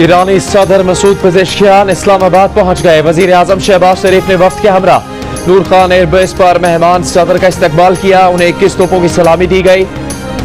ईरानी सदर मसूद पेज़ेश्कियान इस्लामाबाद पहुंच गए। वजीर आजम शहबाज शरीफ ने वफ्द के हमरा नूर खान एयरबेस पर मेहमान सदर का इस्तकबाल किया। उन्हें 21 तोपों की सलामी दी गई।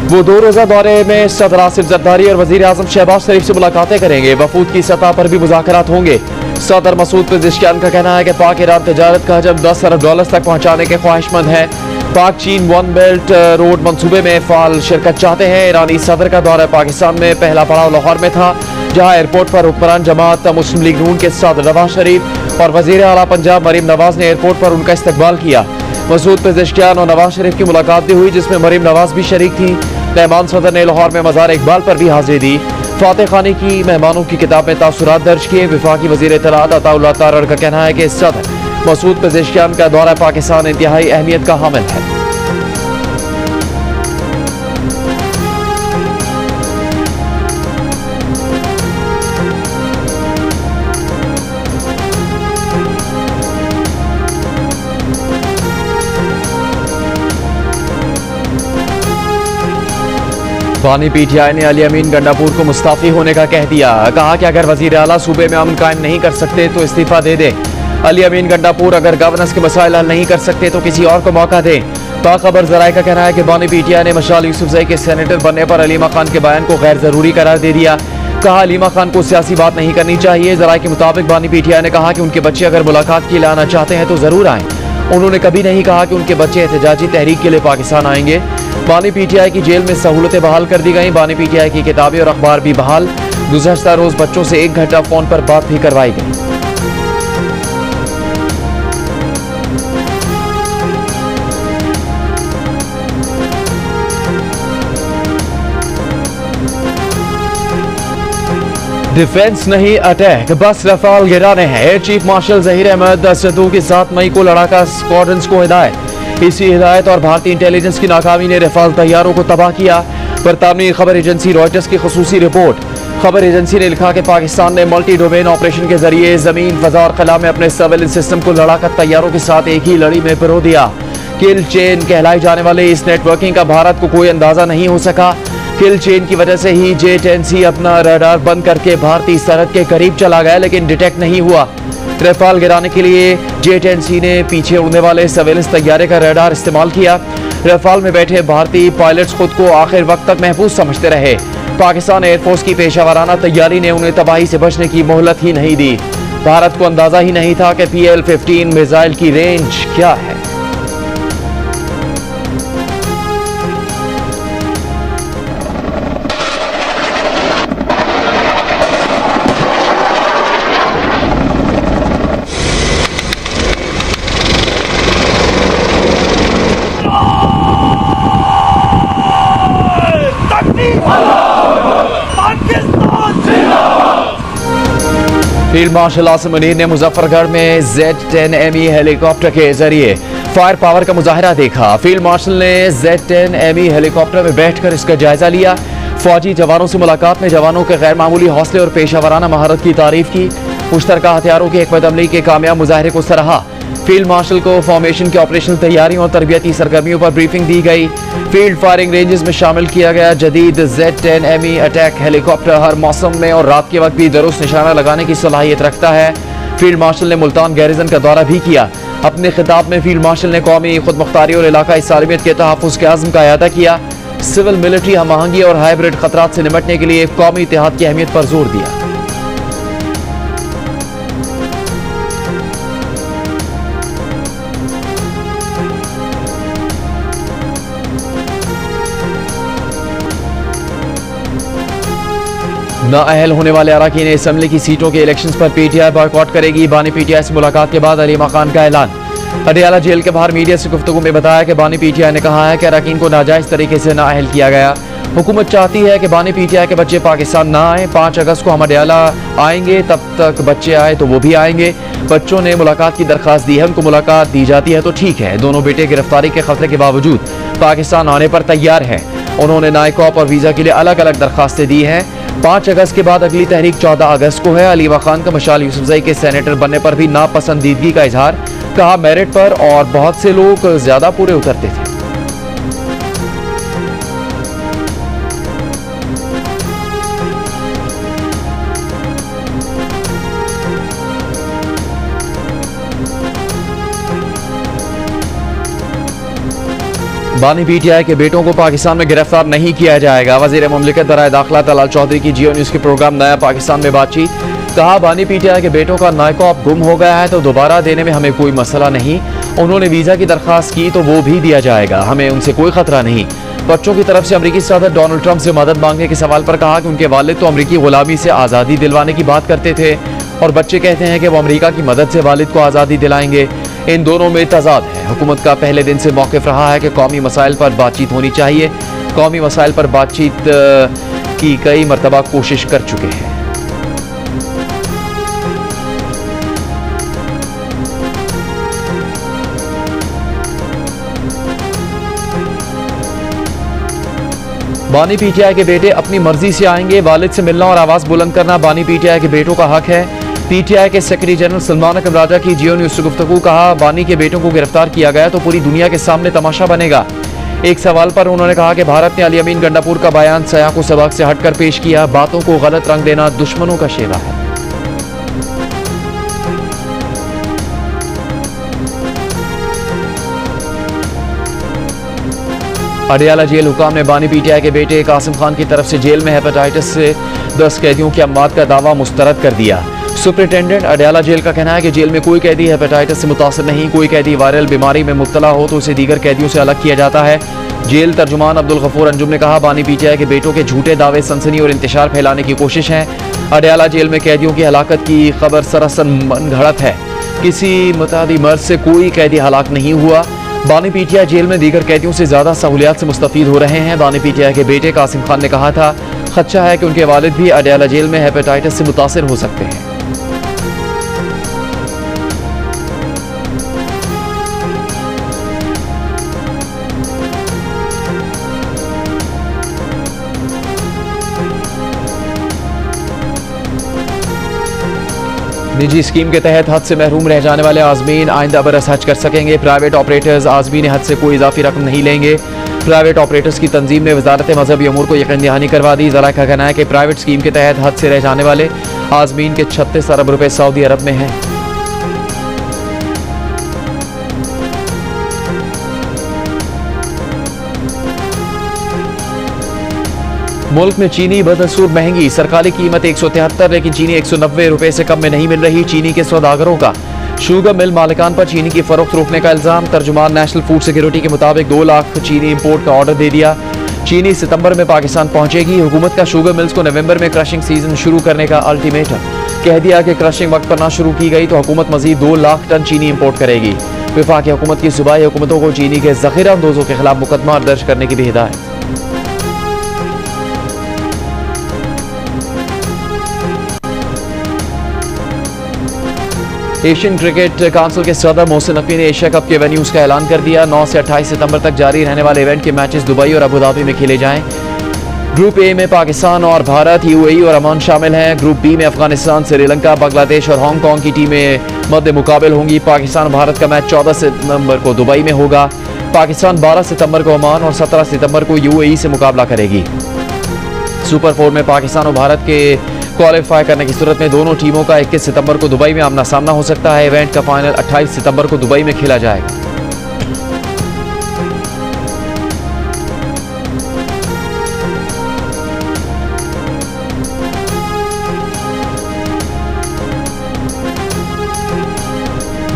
वो 2 रोजा दौरे में सदर आसिफ जरदारी और वजीर आजम शहबाज शरीफ से मुलाकातें करेंगे। वफूद की सतह पर भी मुज़ाकरात होंगे। सदर मसूद पेज़ेश्कियान का कहना है कि पाक ईरान तजारत का हजम 10 अरब डॉलर तक पहुंचाने के ख्वाहिशमंद है। पाक चीन वन बेल्ट रोड मंसूबे में फाल शिरकत चाहते हैं। ईरानी सदर का दौरा पाकिस्तान में पहला पड़ाव लाहौर में था, जहां एयरपोर्ट पर हुक्मरान जमात मुस्लिम लीग नून के सदर नवाज शरीफ और वजीर आला पंजाब मरीम नवाज ने एयरपोर्ट पर उनका इस्तकबाल किया। मसूद पेज़ेश्कियान और नवाज शरीफ की मुलाकात भी हुई, जिसमें मरीम नवाज भी शरीक थी। मेहमान सदर ने लाहौर में मज़ार इकबाल पर भी हाजिरी दी। फातह खानी की मेहमानों की किताब में तासुरात दर्ज किए। वफाकी वज़ीर इत्तलाआत अताउल्लाह तारड़ का कहना है कि सदर मसूद पेज़ेश्कियान का दौरा पाकिस्तान इंतहाई अहमियत का हामिल है। बानी पीटीआई ने अली अमीन गंडापुर को मुस्ताफी होने का कह दिया। कहा कि अगर वजीर आला सूबे में अमन कायम नहीं कर सकते तो इस्तीफा दे दे। अली अमीन गंडापुर अगर गवर्नेंस के मसाइल हल नहीं कर सकते तो किसी और को मौका दें। बाखबर जराये का कहना है कि बानी पीटीआई ने मशाल यूसुफजई के सेनेटर बनने पर अलीमा खान के बयान को गैर जरूरी करार दे दिया। कहा अलीमा खान को सियासी बात नहीं करनी चाहिए। जराये के मुताबिक बानी पीटीआई ने कहा कि उनके बच्चे अगर मुलाकात के लिए आना चाहते हैं तो जरूर आए। उन्होंने कभी नहीं कहा कि उनके बच्चे एहतजाजी तहरीक के लिए पाकिस्तान आएंगे। बानी पीटीआई की जेल में सहूलतें बहाल कर दी गई। बानी पीटीआई की किताबें और अखबार भी बहाल। गुज़श्ता रोज बच्चों से 1 घंटा फोन पर बात भी करवाई गई। डिफेंस नहीं अटैक, बस रफाल गिराने हैं। Air chief marshal Zaheer Ahmed Sidhu की 7 मई को लड़ाका स्क्वाड्रंस को हिदायत। इसी हिदायत और भारतीय इंटेलिजेंस की नाकामी ने रफाल तैयारों को तबाह किया। बरतानवी खबर एजेंसी रॉयटर्स की खुसूसी रिपोर्ट। खबर एजेंसी ने लिखा कि पाकिस्तान ने मल्टी डोमेन ऑपरेशन के जरिए जमीन, फजा और खला में अपने सर्वेलेंस सिस्टम को लड़ाका तैयारों के साथ एक ही लड़ी में पिरो दिया। किल चेन कहलाई जाने वाले इस नेटवर्किंग का भारत को कोई अंदाजा नहीं हो सका। किल चेन की वजह से ही J-10C अपना रडार बंद करके भारतीय सरहद के करीब चला गया, लेकिन डिटेक्ट नहीं हुआ। रफाल गिराने के लिए J-10C ने पीछे उड़ने वाले सर्वेलेंस तैयारे का रडार इस्तेमाल किया। रफाल में बैठे भारतीय पायलट्स खुद को आखिर वक्त तक महफूज समझते रहे। पाकिस्तान एयरफोर्स की पेशावराना तैयारी ने उन्हें तबाही से बचने की मोहलत ही नहीं दी। भारत को अंदाजा ही नहीं था कि PL-15 मिसाइल की रेंज क्या है। फील्ड मार्शल आसिम मुनीर ने मुजफ्फरगढ़ में Z-10ME हेलीकॉप्टर के जरिए फायर पावर का मुजाहिरा देखा। फील्ड मार्शल ने Z-10ME हेलीकॉप्टर में बैठकर इसका जायजा लिया। फौजी जवानों से मुलाकात में जवानों के गैर मामूली हौसले और पेशावराना महारत की तारीफ की। मुश्तरका हथियारों की हिकमत अमली के कामयाब मुजाहिरे को सराहा। फील्ड मार्शल को फॉर्मेशन की ऑपरेशनल तैयारियों और तरबियती सरगर्मियों पर ब्रीफिंग दी गई। फील्ड फायरिंग रेंजेस में शामिल किया गया जदीद Z-10ME अटैक हेलीकॉप्टर हर मौसम में और रात के वक्त भी दुरुस्त निशाना लगाने की सलाहियत रखता है। फील्ड मार्शल ने मुल्तान गैरिजन का दौरा भी किया। अपने खिताब में फील्ड मार्शल ने कौमी खुदमुख्तारी और इलाकाई सालमियत के तहफ़्फ़ुज़ के आज़म का अदा किया। सिविल मिलिट्री हम आहंगी और हाइब्रिड खतरात से निपटने के लिए कौमी इत्तेहाद की अहमियत पर जोर दिया। नाअहल होने वाले अरकान असेंबली की सीटों के इलेक्शंस पर पीटीआई बॉयकॉट करेगी। बानी पीटीआई से मुलाकात के बाद अलीमा खान का ऐलान। अडियाला जेल के बाहर मीडिया से गुफ्तगू में बताया कि बानी पीटीआई ने कहा है कि अरकान को नाजायज तरीके से नाअहल किया गया। हुकूमत चाहती है कि बानी पीटीआई के बच्चे पाकिस्तान ना आए। 5 अगस्त को हम अडियाला आएंगे, तब तक बच्चे आए तो वो भी आएंगे। बच्चों ने मुलाकात की दरख्वास्त दी है, उनको मुलाकात दी जाती है तो ठीक है। दोनों बेटे गिरफ्तारी के खतरे के बावजूद पाकिस्तान आने पर तैयार है। उन्होंने नाइकॉप और वीजा के लिए अलग अलग दरख्वास्तें दी हैं। 5 अगस्त के बाद अगली तहरीक 14 अगस्त को है। अलीमा खान का मशाल यूसुफजई के सेनेटर बनने पर भी नापसंदीदगी का इजहार। कहा मेरिट पर और बहुत से लोग ज्यादा पूरे उतरते थे। बानी पीटीआई के बेटों को पाकिस्तान में गिरफ्तार नहीं किया जाएगा। वज़ीर मुमलिकत बराए दाखिला तलाल चौधरी की जियो न्यूज़ के प्रोग्राम नया पाकिस्तान में बातचीत। कहा, बानी पीटीआई के बेटों का नायकॉप गुम हो गया है तो दोबारा देने में हमें कोई मसला नहीं। उन्होंने वीज़ा की दरख्वास्त की तो वो भी दिया जाएगा, हमें उनसे कोई खतरा नहीं। बच्चों की तरफ से अमरीकी सदर डोनाल्ड ट्रंप से मदद मांगने के सवाल पर कहा कि उनके वालिद तो अमरीकी गुलामी से आज़ादी दिलवाने की बात करते थे और बच्चे कहते हैं कि वो अमरीका की मदद से वालिद को आज़ादी दिलाएंगे। इन दोनों में तजाद है। हुकूमत का पहले दिन से मौक़िफ़ रहा है कि कौमी मसाइल पर बातचीत होनी चाहिए। कौमी मसाइल पर बातचीत की कई मरतबा कोशिश कर चुके हैं। बानी पीटीआई के बेटे अपनी मर्जी से आएंगे। वालिद से मिलना और आवाज़ बुलंद करना बानी पीटीआई के बेटों का हक है। पीटीआई के सेक्रेटरी जनरल सलमान अकरम राजा की जियो न्यूज़ से गुफ्तगू। कहा, बानी के बेटों को गिरफ्तार किया गया तो पूरी दुनिया के सामने तमाशा बनेगा। एक सवाल पर उन्होंने कहा कि भारत ने अली अमीन गंडापुर का बयान सयाह को सबक से हटकर पेश किया। बातों को गलत रंग देना दुश्मनों का शेवा है। अडियाला जेल हुकाम ने बानी पीटीआई के बेटे कासिम खान की तरफ से जेल में हेपेटाइटिस से 10 कैदियों की अम्मात का दावा मुस्तरद कर दिया। सुपरिटेंडेंट अडियाला जेल का कहना है कि जेल में कोई कैदी हेपेटाइटिस से मुतासर नहीं। कोई कैदी वायरल बीमारी में मुब्तला हो तो उसे दीगर कैदियों से अलग किया जाता है। जेल तर्जुमान अब्दुल गफूर अंजुम ने कहा, बानी पीटीआई के बेटों के झूठे दावे सनसनी और इंतशार फैलाने की कोशिश है। अडियाला जेल में कैदियों की हलाकत की खबर सरासर मनगढ़ंत है। किसी मुतादी मर्ज से कोई कैदी हलाक नहीं हुआ। बानी पीटीआई जेल में दीगर कैदियों से ज्यादा सहूलियात से मुस्तफीद हो रहे हैं। बानी पीटीआई के बेटे कासिम खान ने कहा था, खदशा है कि उनके वालिद भी अडियाला जेल में हेपेटाइटिस से मुतासिर हो सकते हैं। निजी स्कीम के तहत हज से महरूम रह जाने वाले आज़मीन आइंदा बरस हज कर सकेंगे। प्राइवेट ऑपरेटर्स आज़मीन हज से कोई इजाफी रकम नहीं लेंगे। प्राइवेट ऑपरेटर्स की तंजीम ने वजारत मजहबी अमूर को यकीन दहानी करवा दी। ज़रा का कहना है कि प्राइवेट स्कीम के तहत हज से रह जाने वाले आज़मीन के 36 अरब रुपए सऊदी अरब में हैं। मुल्क में चीनी बदसूर महंगी। सरकारी कीमत 173 लेकिन चीनी 190 रुपए से कम में नहीं मिल रही। चीनी के सौदागरों का शुगर मिल मालिकान पर चीनी की फरोख्त रोकने का इल्जाम। तर्जुमान नेशनल फूड सिक्योरिटी के मुताबिक 2 लाख चीनी इंपोर्ट का ऑर्डर दे दिया। चीनी सितंबर में पाकिस्तान पहुंचेगी। हुकूमत का शुगर मिल्स को नवंबर में क्रशिंग सीजन शुरू करने का अल्टीमेटम। कह दिया कि क्रशिंग वक्त पर ना शुरू की गई तो हुकूमत मजीद 2 लाख टन चीनी इंपोर्ट करेगी। वफाकी हुकूमत की सूबाई हुकूमतों को चीनी के जखीरा अंदोजों के खिलाफ मुकदमा दर्ज करने की भी हिदायत। एशियन क्रिकेट काउंसिल के सदर मोहसिन नकवी ने एशिया कप के वेन्यूज का ऐलान कर दिया। 9 से 28 सितंबर तक जारी रहने वाले इवेंट के मैचेस दुबई और अबू धाबी में खेले जाएं। ग्रुप ए में पाकिस्तान और भारत, यूएई और ओमान शामिल हैं। ग्रुप बी में अफगानिस्तान, श्रीलंका, बांग्लादेश और हांगकांग की टीमें मद्दे मुकाबिल होंगी। पाकिस्तान और भारत का मैच 14 सितंबर को दुबई में होगा। पाकिस्तान 12 सितंबर को ओमान और 17 सितंबर को यूएई से मुकाबला करेगी। सुपर 4 में पाकिस्तान और भारत के क्वालिफाई करने की सूरत में दोनों टीमों का 21 सितंबर को दुबई में आमना सामना हो सकता है। इवेंट का फाइनल 28 सितंबर को दुबई में खेला जाएगा।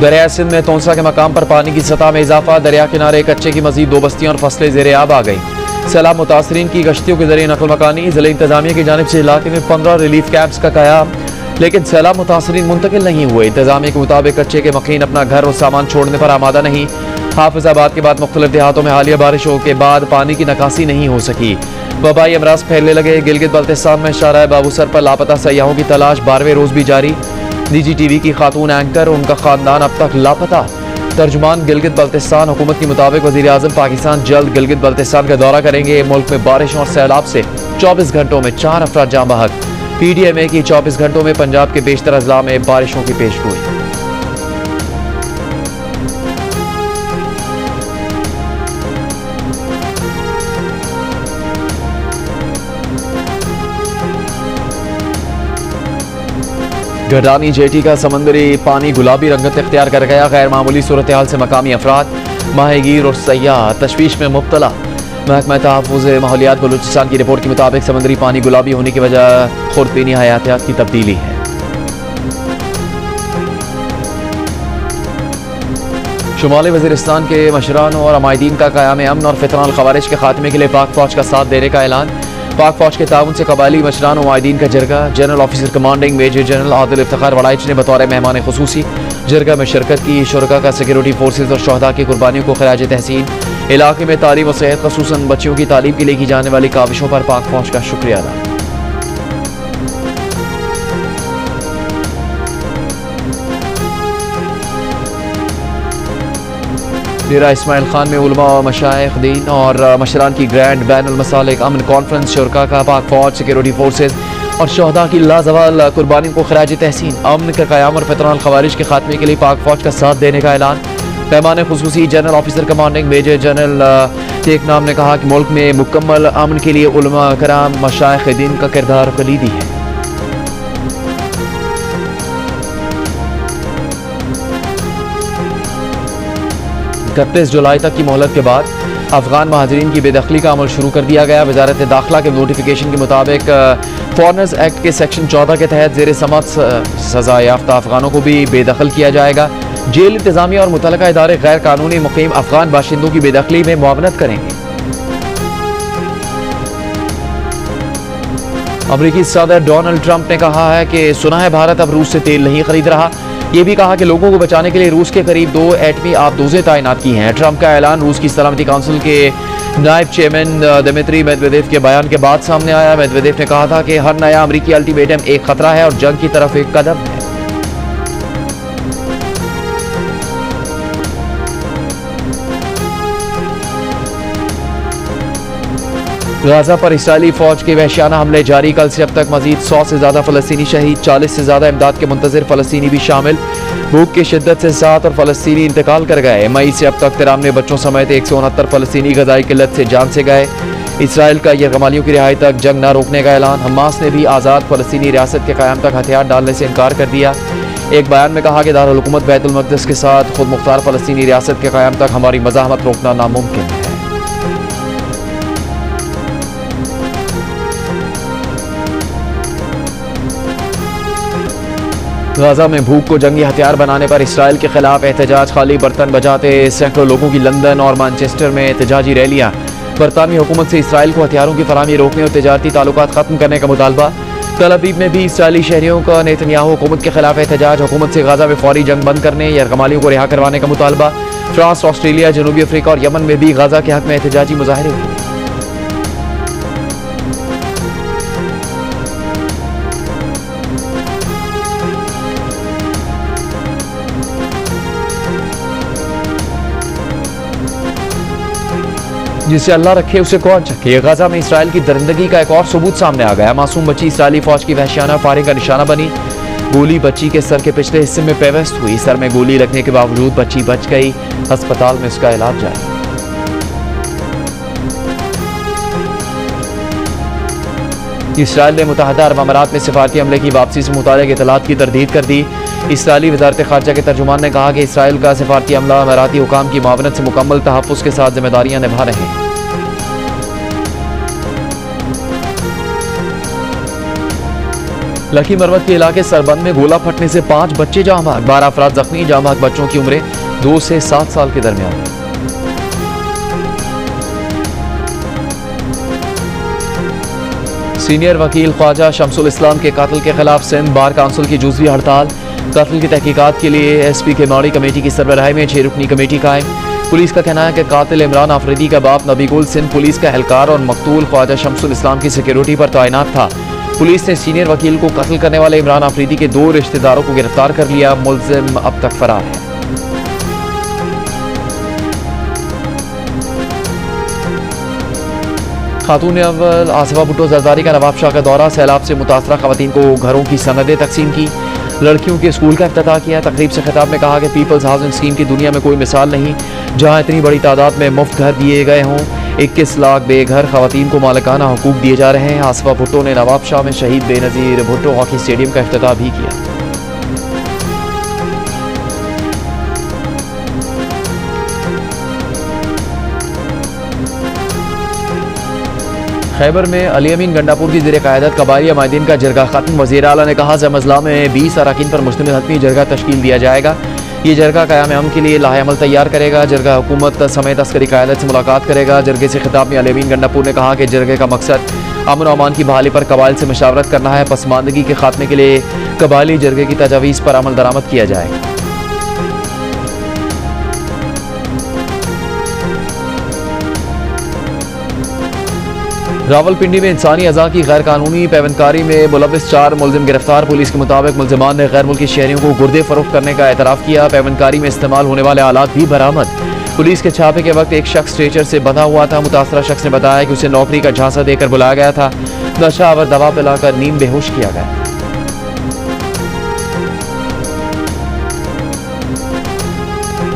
दरिया सिंध में तोंसा के मकाम पर पानी की सतह में इजाफा। दरिया किनारे कच्चे की मजीद 2 बस्तियां और फसलें ज़ेरे आब आ गई। सैलाब मुतासरीन की गश्तियों के जरिए नकल मकानी। जिला इंतजामिया की जानिब से इलाके में 15 रिलीफ कैंप्स का कयाम, लेकिन सैलाब मुतासरीन मुंतकिल नहीं हुए। इंतजामिया के मुताबिक कच्चे के मकीन अपना घर और सामान छोड़ने पर आमादा नहीं। हाफिजाबाद के बाद मुख्तलिफ देहातों में हालिया बारिशों के बाद पानी की निकासी नहीं हो सकी। वबाई अमराज फैलने लगे। गिलगित बल्तिस्तान में शाहराह बाबूसर पर लापता सयाहों की तलाश 12वें रोज भी जारी। निजी टीवी की खातून एंकर और उनका खानदान अब तक लापता। तर्जुमान गिलगित बल्तिस्तान हुकूमत के मुताबिक वज़ीर आज़म पाकिस्तान जल्द गिलगित बल्तिस्तान का दौरा करेंगे। मुल्क में बारिश और सैलाब से 24 घंटों में 4 अफराद जाँ बहक। PDMA की 24 घंटों में पंजाब के बेशतर अजला में बारिशों की पेशगोई। गडानी जेटी का समंदरी पानी गुलाबी रंगत इख्तियार कर गया। गैर मामूली सूरत हाल से मकामी अफराद माहीगीर और सयाह तशवीश में मुब्तला। महकमा तहफ़्फ़ुज़ माहौलियात बलूचिस्तान की रिपोर्ट के मुताबिक समुद्री पानी गुलाबी होने की वजह खुर्दबीनी हयातियात की तब्दीली है। शुमाली वज़ीरिस्तान के मशरान और अमायदीन का क़याम अमन और फ़ितनाल ख़वारिज के खात्मे के लिए पाक फ़ौज का साथ देने का ऐलान। पाक फ़ौज के ताउन से कबायली मशरान और अमायदीन का जरगा। General officer commanding major general Adil Iftikhar Waraich ने बतौर मेहमान खुसूसी जरगा में शिरकत की। शुरका का सिक्योरिटी फोर्सेज और शहदा की कुर्बानियों को खराज तहसीन। इलाके में तालीम और सेहत ख़ुसूसन बच्चियों की तालीम के लिए की जाने वाली काविशों पर पाक फ़ौज का शुक्रिया अदा। डेरा इस्माइल खान में उलमा व मशाइख दीन और मशरान की ग्रैंड बैनुल मसालिक अमन कॉन्फ्रेंस। शुरका का पाक फ़ौज सिक्योरिटी फोर्सेज और शहदा की लाजवाल कुर्बानियों को खराज तहसीन। अमन का क़याम और फ़ितनाल ख़वारिज के खात्मे के लिए पाक फ़ौज का साथ देने का ऐलान। पैमाने खुसूसी general officer commanding major general टेक नाम ने कहा कि मुल्क में मुकम्मल अमन के लिए उलमा कराम मशाइख दीन का किरदार कलीदी है। 31 जुलाई तक की मोहलत के बाद अफगान महाजरीन की बेदखली का अमल शुरू कर दिया गया। वजारत दाखिला के नोटिफिकेशन के मुताबिक फॉरनर्स एक्ट के सेक्शन 14 के तहत जेर समत सजा याफ्ता अफगानों को भी बेदखल किया जाएगा। जेल इंतजामिया और मुतलका इदारे गैर कानूनी मुकीम अफगान बाशिंदों की बेदखली में मुआवनत करेंगे। अमरीकी सदर डोनाल्ड ट्रंप ने कहा है कि सुना है भारत अब रूस से तेल नहीं खरीद रहा। ये भी कहा कि लोगों को बचाने के लिए रूस के करीब 2 एटमी आबदोजें तैनात की हैं। ट्रंप का ऐलान रूस की सलामती काउंसिल के नायब चेयरमैन दिमित्री मेदवेदेव के बयान के बाद सामने आया। मेदवेदेव ने कहा था कि हर नया अमरीकी अल्टीमेटम एक खतरा है और जंग की तरफ एक कदम है। गाजा पर इस्राएली फौज के वहशियाना हमले जारी। कल से अब तक मजीद 100 से ज्यादा फलस्तीनी शहीद, 40 से ज्यादा इमदाद के मुंतजिर फलस्तीनी भी शामिल। भूख की शिद्दत से 7 और फलस्तीनी इंतकाल कर गए। मई से अब तक 93 बच्चों समेत 169 फलस्तीनी गजाई किल्लत से जान से गए। इसराइल का यरगमालियों की रिहाई तक जंग न रोकने का ऐलान। हमास ने भी आज़ाद फलस्तीनी रियासत के क़याम तक हथियार डालने से इनकार कर दिया। एक बयान में कहा कि दारुल हुकूमत बैतुल मक़दिस के साथ खुद मुख्तार फलस्तीनी रियासत के क़याम तक हमारी मज़ाहमत रोकना नामुमकिन है। गाजा में भूख को जंगी हथियार बनाने पर इसराइल के खिलाफ एहतजाज। खाली बर्तन बजाते सैकड़ों लोगों की लंदन और मैनचेस्टर में एहतजाजी रैलियां। बरतानवी हुकूमत से इसराइल को हथियारों की फराहमी रोकने और तजारती ताल्लुकात खत्म करने का मुतालबा। तल अवीव में भी इसराइली शहरियों का नेतन्याहू हुकूमत के खिलाफ एहतजाज। हुकूमत से गाजा में फौरी जंग बंद करने, यरगमालियों को रिहा करवाने का मुतालबा। फ्रांस, ऑस्ट्रेलिया, जनूबी अफ्रीका और यमन में भी गाजा के हक में एहतजाजी मुजाहरे हुए। जिसे अल्लाह रखे उसे कौन चखे। गाजा में इसराइल की दरिंदगी का एक और सबूत सामने आ गया। मासूम बच्ची इसराइली फौज की वहशियाना फायरिंग का निशाना बनी। गोली बच्ची के सर के पिछले हिस्से में पेवस्त हुई। सर में गोली लगने के बावजूद बच्ची बच गई। अस्पताल में उसका इलाज जारी। इसराइल ने मुत्तहदा अरब अमारात में सिफारती हमले की वापसी से मुताल्लिक़ इत्तलात की तरदीद कर दी। इसराइली वज़ारत ख़ारजा के तर्जुमान ने कहा कि इसराइल का सिफारती हमला अमाराती हुकाम की मावनत से मुकम्मल तहफ़्फ़ुज़ के साथ जिम्मेदारियां निभा रहे हैं। लकी मरवत के इलाके सरबंद में गोला फटने से 5 बच्चे जाँ भाग, 12 अफराद जख्मी। जाँ भाग बच्चों की उम्रें 2 से 7 साल के दरमियान। सीनियर वकील ख्वाजा शमसुल इस्लाम के कातिल के खिलाफ सिंध बार काउंसिल की जुज़वी हड़ताल। कत्ल की तहकीकात के लिए SP के माड़ी कमेटी की सरबराही में 6 रुकनी कमेटी कायम। पुलिस का कहना है कि कातिल इमरान आफरीदी का बाप नबीगुल सिंध पुलिस का एहलकार और मकतूल ख्वाजा शमसुल इस्लाम की सिक्योरिटी पर तैनात था। पुलिस ने सीनियर वकील को कत्ल करने वाले इमरान आफरीदी के 2 रिश्तेदारों को गिरफ्तार कर लिया। मुल्जिम अब तक फरार है। खातून अव्वल आसिफा भुट्टो जरदारी का नवाब शाह का दौरा। सैलाब से मुतासरा खवातीन को घरों की सनदें तकसीम की। लड़कियों के स्कूल का इफ्तिताह किया। तकरीब से खिताब में कहा कि पीपल्स हाउसिंग स्कीम की दुनिया में कोई मिसाल नहीं, जहाँ इतनी बड़ी तादाद में मुफ्त घर दिए गए हों। 21 लाख बेघर खवातीन को मालिकाना हुकूक दिए जा रहे हैं। आसिफा भुट्टो ने नवाब शाह में शहीद बेनज़ीर भुट्टो हॉकी स्टेडियम का इफ्तिताह भी किया। खैबर में अली अमीन गंडापुर की ज़ेर क़यादत कबायली माहिदीन का जरगा खत्म। वज़ीर आला ने कहा जमज़ला में 20 अरकान पर मुश्तमिल हतमी जरगा तश्कील दिया जाएगा। ये जरगा क़याम अमन के लिए लाहे अमल तैयार करेगा। जरगा हुकूमत समेत अस्करी क़यादत से मुलाकात करेगा। जरगे से खिताब में अली अमीन गंडापुर ने कहा कि जरगे का मकसद अमन और अमान की बहाली पर कबाइल से मशावरत करना है। पसमानदगी के खात्मे के लिए कबायली जरगे की तजावीज़ पर अमल दरामद किया जाएगा। रावलपिंडी में इंसानी अज़ा की गैर कानूनी पैवंदकारी में मुलविस 4 मुलजिम गिरफ्तार। पुलिस के मुताबिक मुलजिमान ने गैर मुल्की शहरियों को गुर्दे फरोख्त करने का एतराफ़ किया। पैवंदकारी में इस्तेमाल होने वाले आलात भी बरामद। पुलिस के छापे के वक्त एक शख्स स्ट्रेचर से बंधा हुआ था। मुतासरा शख्स ने बताया कि उसे नौकरी का झांसा देकर बुलाया गया था। नशा आवर दवा पिलाकर नींद बेहोश किया गया।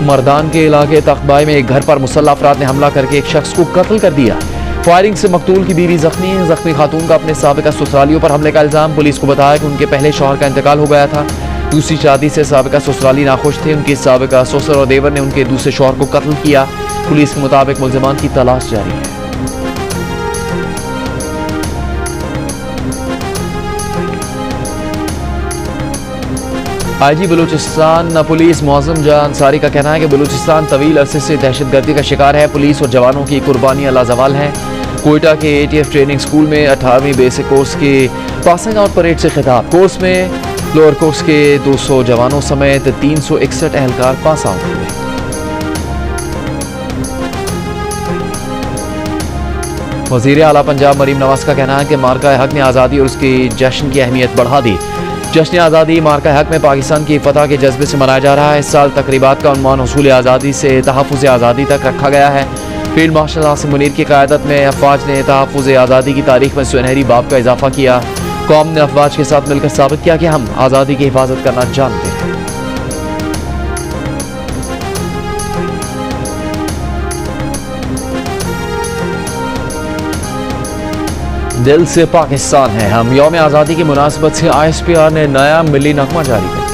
मर्दान के इलाके तख्तबाई में एक घर पर मुसल्लह अफराद ने हमला करके एक शख्स को कत्ल कर दिया। फायरिंग से मकतूल की बीवी जख्मी खातून का अपने साबिका ससुरालियों पर हमले का इल्जाम। पुलिस को बताया कि उनके पहले शौहर का इंतकाल हो गया था। दूसरी शादी से साबिका ससुराली नाखुश थे। उनके साबिका ससुर और देवर ने उनके दूसरे शौहर को कत्ल किया। पुलिस के मुताबिक मुलजिमान की तलाश जारी है। IG बलूचिस्तान पुलिस मौज़म जाह अंसारी का कहना है कि बलूचिस्तान तवील अरसे से दहशतगर्दी का शिकार है। पुलिस और जवानों की कुर्बानियां लाजवाल हैं। कोयटा के ATF ट्रेनिंग स्कूल में 18वीं बेसिक कोर्स के पासिंग आउट परेड से खिताब। कोर्स में लोअर कोर्स के 200 जवानों समेत 361 एहलकार पास आउट हुए। वज़ीर आला पंजाब मरीम नवाज का कहना है कि मार्का हक ने आज़ादी और उसकी जश्न की अहमियत बढ़ा दी। जश्न आज़ादी मार्का हक में पाकिस्तान की फतह के जज्बे से मनाया जा रहा है। इस साल तकरीबात का उन्वान हुसूल आज़ादी से तहफ़्फ़ुज़ आज़ादी तक रखा गया है। फील्ड मार्शल आसिम मुनीर की क़यादत में अफवाज ने तहफ़्फ़ुज़ आज़ादी की तारीख में सुनहरी बाब का इजाफा किया। कौम ने अफवाज के साथ मिलकर साबित किया कि हम आज़ादी की हिफाजत करना जानते हैं। दिल से पाकिस्तान है हम। यौम आज़ादी की मुनासिबत से ISPR ने नया मिली नगमा जारी कर दिया।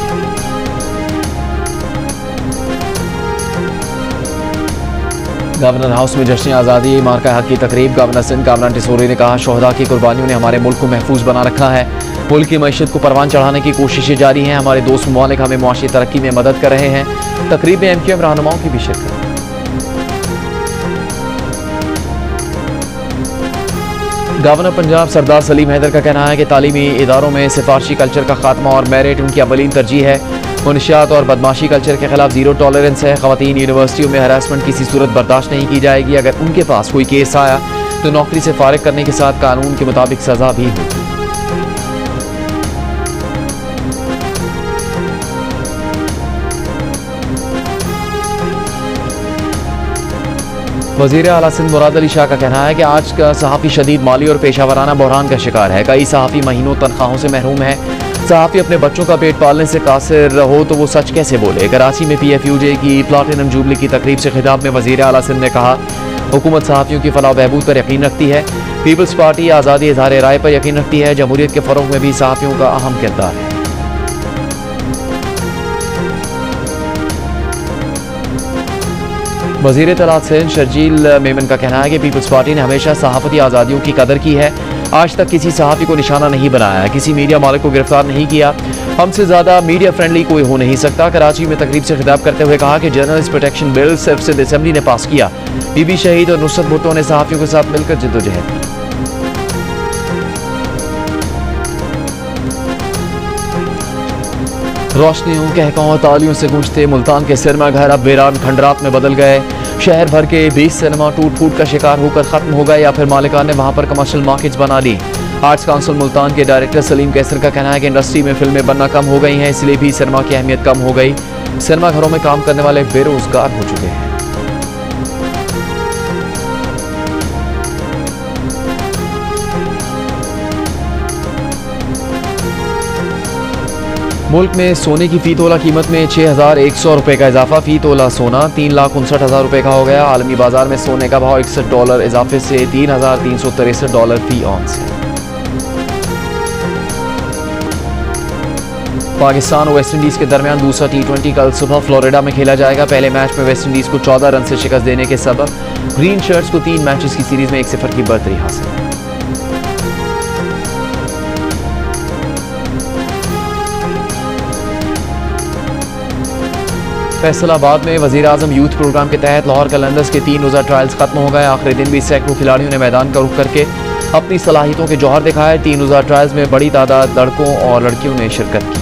गवर्नर हाउस में जश्न आज़ादी मार्का हक की तकरीब। गवर्नर सिंध कामरान टिसोरी ने कहा शोहदा की कुर्बानियों ने हमारे मुल्क को महफूज बना रखा है। मुल्क की मईशत को परवान चढ़ाने की कोशिशें जारी हैं। हमारे दोस्त ममालिक हमें मुआशी तरक्की में मदद कर रहे हैं। तकरीब में MQM रहनुमाओं की भी शिरकत। गवर्नर पंजाब सरदार सलीम हैदर का कहना है कि तालीमी इदारों में सिफारशी कल्चर का खात्मा और मेरिट उनकी अवलीन तरजीह है। मुनशियात और बदमाशी कल्चर के खिलाफ ज़ीरो टॉलरेंस है। ख़वातीन यूनिवर्सिटियों में हरासमेंट किसी सूरत बर्दाश्त नहीं की जाएगी। अगर उनके पास कोई केस आया तो नौकरी से फारिग करने के साथ कानून के मुताबिक सज़ा भी होगी। वज़ीर आला सिंध मुराद अली शाह का कहना है कि आज का सहाफ़ी शदीद माली और पेशावराना बहरान का शिकार है। कई सहाफ़ी महीनों तनख्वाहों से महरूम है। सहाफ़ी अपने बच्चों का पेट पालने से कासिर हो तो वो सच कैसे बोले। कराची में PFUJ की प्लाटिनम जुबली की तकरीब से खिताब में वज़ीर आला सिंध ने कहा हुकूमत सहाफ़ियों की फलाह बहबूद पर यकीन रखती है। पीपल्स पार्टी आज़ादी इज़हार राय पर यकीन रखती है। जमहूरियत के फ़रोग़ में भी सहाफ़ियों का अहम किरदार है। वज़ीर तलात सिंध शर्जील मेमन का कहना है कि पीपल्स पार्टी ने हमेशा सहाफ़ती आज़ादियों की कदर की है। आज तक किसी सहाफ़ी को निशाना नहीं बनाया, किसी मीडिया मालिक को गिरफ्तार नहीं किया। हमसे ज़्यादा मीडिया फ्रेंडली कोई हो नहीं सकता। कराची में तकरीब से खिताब करते हुए कहा कि जर्नलिस्ट प्रोटेक्शन बिल सिर्फ सिंध असेंबली ने पास किया। बीबी शहीद और नुसरत भुट्टो ने सहाफ़ियों के साथ मिलकर जद्दोजहद की। रोशनियों कहकाओं तालियों से गूंजते मुल्तान के सिनेमा घर अब वीरान खंडरात में बदल गए। शहर भर के 20 सिनेमा टूट फूट का शिकार होकर खत्म हो गए या फिर मालिकान ने वहां पर कमर्शियल मार्केट्स बना ली। आर्ट्स काउंसिल मुल्तान के डायरेक्टर सलीम कैसर का कहना है कि इंडस्ट्री में फिल्में बनना कम हो गई हैं, इसलिए भी सिनेमा की अहमियत कम हो गई। सिनेमा घरों में काम करने वाले बेरोजगार हो चुके हैं। मुल्क में सोने की फी तोला कीमत में 6100 रुपये का इजाफा। फी तोला सोना 3,59,000 रुपये का हो गया। आलमी बाजार में सोने का भाव $61 इजाफे से $3,363 फी औंस है। पाकिस्तान और वेस्ट इंडीज के दरमियान दूसरा T20 कल सुबह फ्लोरिडा में खेला जाएगा। पहले मैच में वेस्ट इंडीज को 14 रन से शिकस्त देने के सबब ग्रीन शर्ट्स को 3 मैचेस की सीरीज में 1-0 की बढ़तरी हासिल है। फैसलाबाद में वज़ीर-ए-आज़म यूथ प्रोग्राम के तहत लाहौर कलंदर्स के 3 रोज़ा ट्रायल्स खत्म हो गए। आखिरी दिन भी सैकड़ों खिलाड़ियों ने मैदान का रुख करके अपनी सलाहियतों के जौहर दिखाए। 3 रोज़ा ट्रायल्स में बड़ी तादाद लड़कों और लड़कियों ने शिरकत की।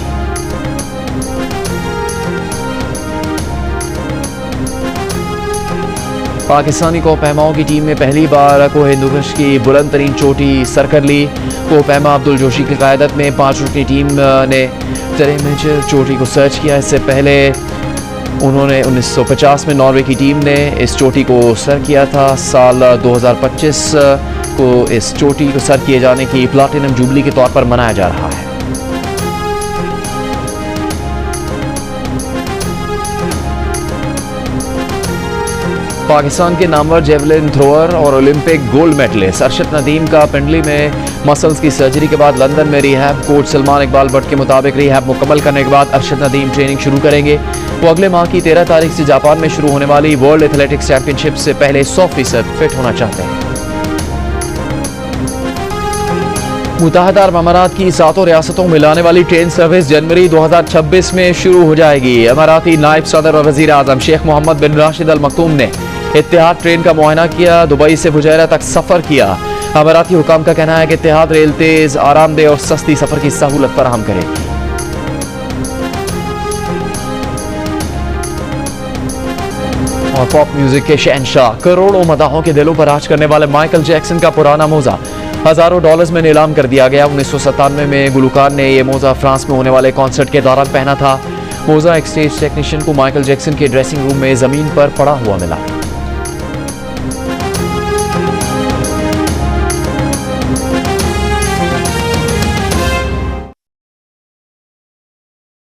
पाकिस्तानी कोपहमाओं की टीम ने पहली बार कोहिनूर की बुलंद तरीन चोटी सर कर ली। कोपहमा अब्दुल जोशी की क़यादत में 5 रुकनी टीम ने टेरेमेचर चोटी को सर्च किया। इससे पहले उन्होंने 1950 में नॉर्वे की टीम ने इस चोटी को सर किया था। साल 2025 को इस चोटी को सर किए जाने की प्लाटिनम जुबली के तौर पर मनाया जा रहा है। पाकिस्तान के नामवर जेवलिन थ्रोअर और Olympic gold medalist Arshad Nadeem का पिंडली में मसल्स की सर्जरी के बाद लंदन में रिहैब। कोच सलमान इकबाल भट्ट के मुताबिक रिहैब मुकम्मल करने के बाद अरशद नदीम ट्रेनिंग शुरू करेंगे। वो अगले माह की 13 तारीख से जापान में शुरू होने वाली वर्ल्ड एथलेटिक्स चैंपियनशिप से पहले 100% फिट होना चाहते हैं। मुत्तहदा अरब अमारात की 7 रियासतों में मिलाने वाली ट्रेन सर्विस जनवरी 2026 में शुरू हो जाएगी। अमाराती नायब सदर और वज़ीर आज़म शेख मोहम्मद बिन राशिद अल मखतूम ने इत्तेहाद ट्रेन का मुआयना किया। दुबई से फुजैरा तक सफर किया। अमाराती हुकाम का कहना है कि इत्तेहाद रेल तेज, आरामदेह और सस्ती सफर की सहूलत फराहम करेगी। और पॉप म्यूजिक के शहंशाह, करोड़ों मदाहों के दिलों पर राज करने वाले माइकल जैक्सन का पुराना मोजा हजारों डॉलर्स में नीलाम कर दिया गया। 1997 में गुलकार ने यह मोजा फ्रांस में होने वाले कॉन्सर्ट के दौरान पहना था। मोजा एक स्टेज टेक्नीशियन को माइकल जैक्सन के ड्रेसिंग रूम में जमीन पर पड़ा हुआ मिला।